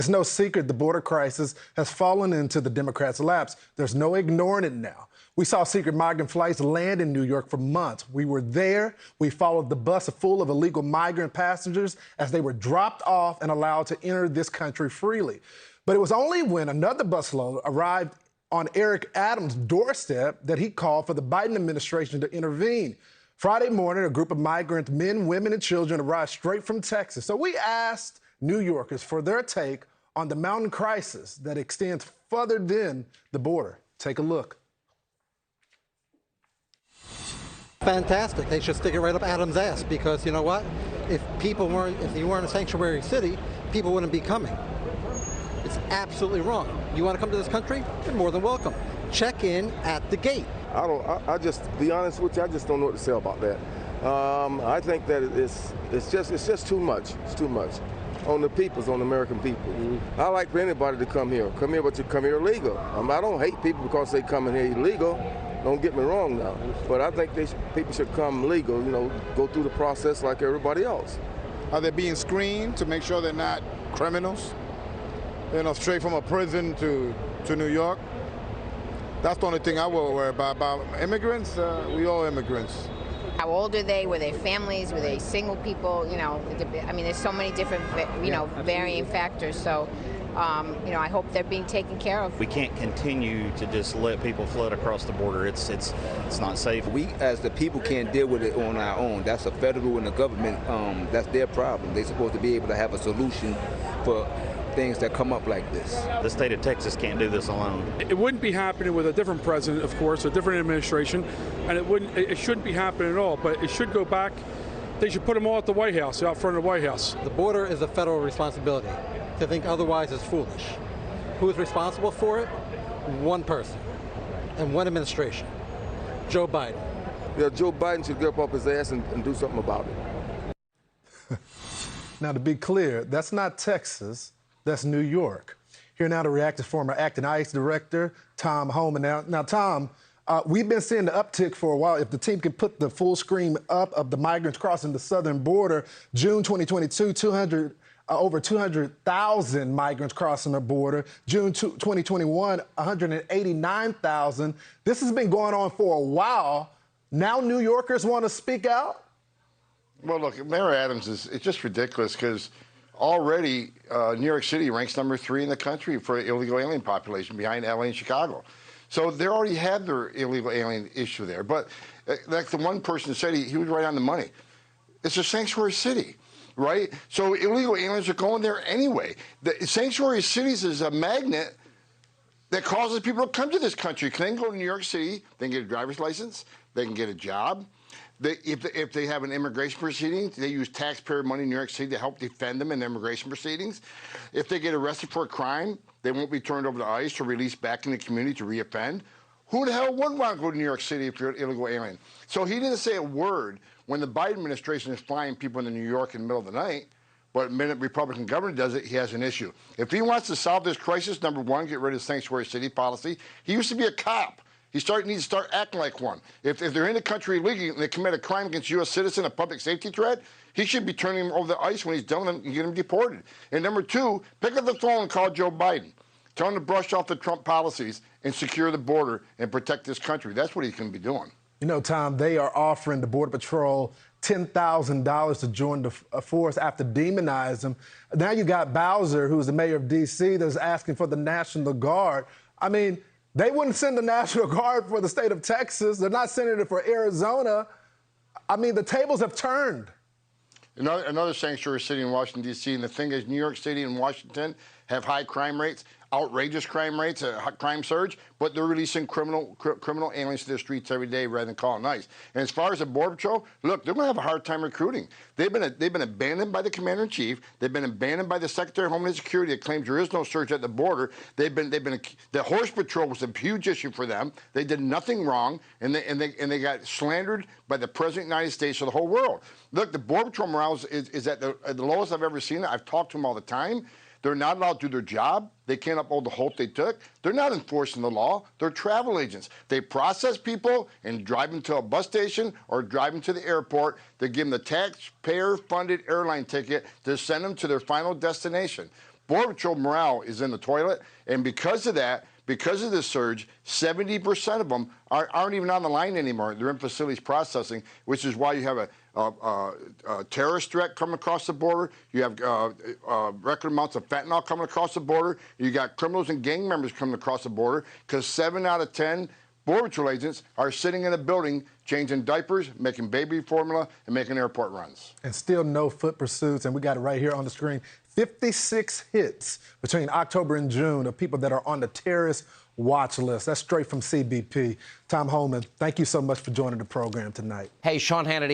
It's no secret the border crisis has fallen into the Democrats' laps. There's no ignoring it now. We saw secret migrant flights land in New York for months. We were there. We followed the bus full of illegal migrant passengers as they were dropped off and allowed to enter this country freely. But it was only when another busload arrived on Eric Adams' doorstep that he called for the Biden administration to intervene. Friday morning, a group of migrant men, women, and children arrived straight from Texas. So we asked New Yorkers for their take on the mountain crisis that extends further than the border. Take a look. Fantastic. They should stick it right up Adam's ass, because you know what? If you weren't a sanctuary city, people wouldn't be coming. It's absolutely wrong. You want to come to this country? You're more than welcome. Check in at the gate. I just, to be honest with you, I just don't know what to say about that. I think that it's just too much. It's too much on the on the American people. I like for anybody to come here, but you come here illegal. I don't hate people because they come in here illegal. Don't get me wrong now, but I think people should come legal, go through the process like everybody else. Are they being screened to make sure they're not criminals? Straight from a prison to New York? That's the only thing I will worry about. About immigrants, we all immigrants. How old are they? Were they families? Were they single people? I mean, there's so many different, varying factors. So, I hope they're being taken care of. We can't continue to just let people flood across the border. It's not safe. We, as the people, can't deal with it on our own. That's the federal and the government. That's their problem. They're supposed to be able to have a solution for things that come up like this. The state of Texas can't do this alone. It wouldn't be happening with a different president, of course, a different administration, and it shouldn't be happening at all, but it should go back. They should put them all at the White House, out front of the White House. The border is a federal responsibility. To think otherwise is foolish. Who is responsible for it? One person and one administration, Joe Biden. Yeah, Joe Biden should get up his ass and do something about it. Now, to be clear, that's not Texas. That's New York. Here now to react to former acting ICE director Tom Homan. Now, Tom, we've been seeing the uptick for a while. If the team can put the full screen up of the migrants crossing the southern border, June 2022, over 200,000 migrants crossing the border. June 2021, 189,000. This has been going on for a while. Now New Yorkers want to speak out? Well, look, Mayor Adams it's just ridiculous because already New York City ranks #3 in the country for illegal alien population behind LA and Chicago. So they already have their illegal alien issue there. But like the one person said, he was right on the money. It's a sanctuary city, right? So illegal aliens are going there anyway. The sanctuary cities is a magnet that causes people to come to this country. They can go to New York City, they can get a driver's license, they can get a job. If they have an immigration proceeding, they use taxpayer money in New York City to help defend them in immigration proceedings. If they get arrested for a crime, they won't be turned over to ICE or released back in the community to reoffend. Who the hell wouldn't want to go to New York City if you're an illegal alien? So he didn't say a word when the Biden administration is flying people into New York in the middle of the night, but the minute Republican governor does it, he has an issue. If he wants to solve this crisis, number one, get rid of the sanctuary city policy. He used to be a cop. He needs to start acting like one. If they're in the country illegally and they commit a crime against a U.S. citizen, a public safety threat, he should be turning them over to ICE when he's done and get him deported. And number two, pick up the phone and call Joe Biden. Tell him to brush off the Trump policies and secure the border and protect this country. That's what he's going to be doing. You know, Tom, they are offering the Border Patrol $10,000 to join the force after demonizing them. Now you got Bowser, who's the mayor of D.C., that's asking for the National Guard. I mean, they wouldn't send the National Guard for the state of Texas. They're not sending it for Arizona. I mean, the tables have turned. Another sanctuary city in Washington, D.C., and the thing is New York City and Washington have high crime rates, outrageous crime rates, a crime surge, but they're releasing criminal aliens to the streets every day rather than calling ICE. And as far as the Border Patrol, look, they're going to have a hard time recruiting. They've been abandoned by the Commander-in-Chief. They've been abandoned by the Secretary of Homeland Security that claims there is no surge at the border. The Horse Patrol was a huge issue for them. They did nothing wrong, and they got slandered by the President of the United States or the whole world. Look, the Border Patrol morale is at the lowest I've ever seen it. I've talked to them all the time. They're not allowed to do their job. They can't uphold the oath they took. They're not enforcing the law. They're travel agents. They process people and drive them to a bus station or drive them to the airport. They give them the taxpayer-funded airline ticket to send them to their final destination. Border Patrol morale is in the toilet, and because of that, because of this surge, 70% of them aren't even on the line anymore. They're in facilities processing, which is why you have a terrorist threat coming across the border. You have record amounts of fentanyl coming across the border. You got criminals and gang members coming across the border because 7 out of 10 Border Patrol agents are sitting in a building changing diapers, making baby formula, and making airport runs. And still no foot pursuits, and we got it right here on the screen. 56 hits between October and June of people that are on the terrorist watch list. That's straight from CBP. Tom Holman, thank you so much for joining the program tonight. Hey, Sean Hannity.